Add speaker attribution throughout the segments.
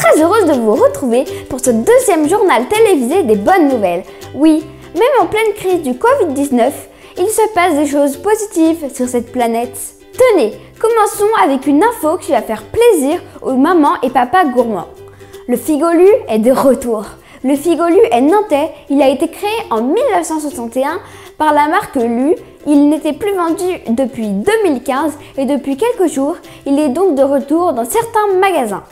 Speaker 1: très heureuse de vous retrouver pour ce deuxième journal télévisé des bonnes nouvelles. Oui, même en pleine crise du Covid-19, il se passe des choses positives sur cette planète. Tenez, commençons avec une info qui va faire plaisir aux mamans et papas gourmands. Le Figolu est de retour. Le Figolu est nantais, il a été créé en 1961 par la marque Lu. Il n'était plus vendu depuis 2015 et depuis quelques jours, il est donc de retour dans certains magasins.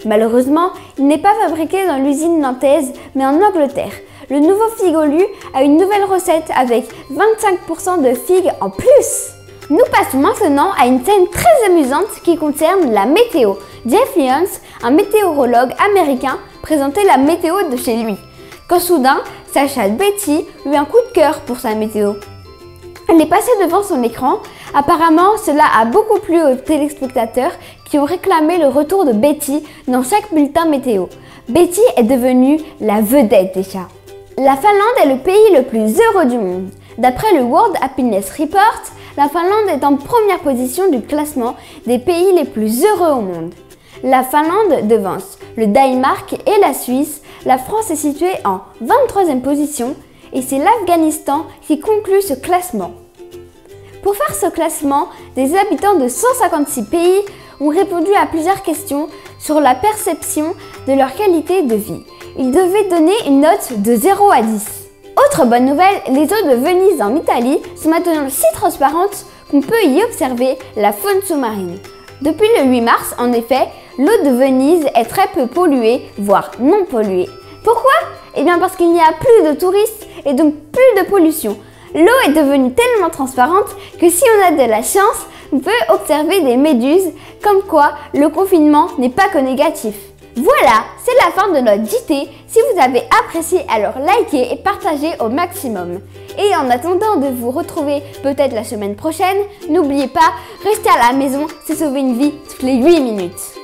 Speaker 1: Malheureusement, il n'est pas fabriqué dans l'usine nantaise, mais en Angleterre. Le nouveau Figolu a une nouvelle recette avec 25% de figues en plus. Nous passons maintenant à une scène très amusante qui concerne la météo. Jeff Lyons, un météorologue américain, présentait la météo de chez lui. Quand soudain, sa chatte Betty eut un coup de cœur pour sa météo. Elle est passée devant son écran. Apparemment, cela a beaucoup plu aux téléspectateurs qui ont réclamé le retour de Betty dans chaque bulletin météo. Betty est devenue la vedette des chats. La Finlande est le pays le plus heureux du monde. D'après le World Happiness Report, la Finlande est en première position du classement des pays les plus heureux au monde. La Finlande devance le Danemark et la Suisse. La France est située en 23e position et c'est l'Afghanistan qui conclut ce classement. Pour faire ce classement, des habitants de 156 pays ont répondu à plusieurs questions sur la perception de leur qualité de vie. Ils devaient donner une note de 0 à 10. Autre bonne nouvelle, les eaux de Venise en Italie sont maintenant si transparentes qu'on peut y observer la faune sous-marine. Depuis le 8 mars, en effet, l'eau de Venise est très peu polluée, voire non polluée. Pourquoi ? Eh bien parce qu'il n'y a plus de touristes et donc plus de pollution. L'eau est devenue tellement transparente que si on a de la chance, on peut observer des méduses, comme quoi le confinement n'est pas que négatif. Voilà, c'est la fin de notre JT. Si vous avez apprécié, alors likez et partagez au maximum. Et en attendant de vous retrouver peut-être la semaine prochaine, n'oubliez pas, rester à la maison, c'est sauver une vie toutes les 8 minutes.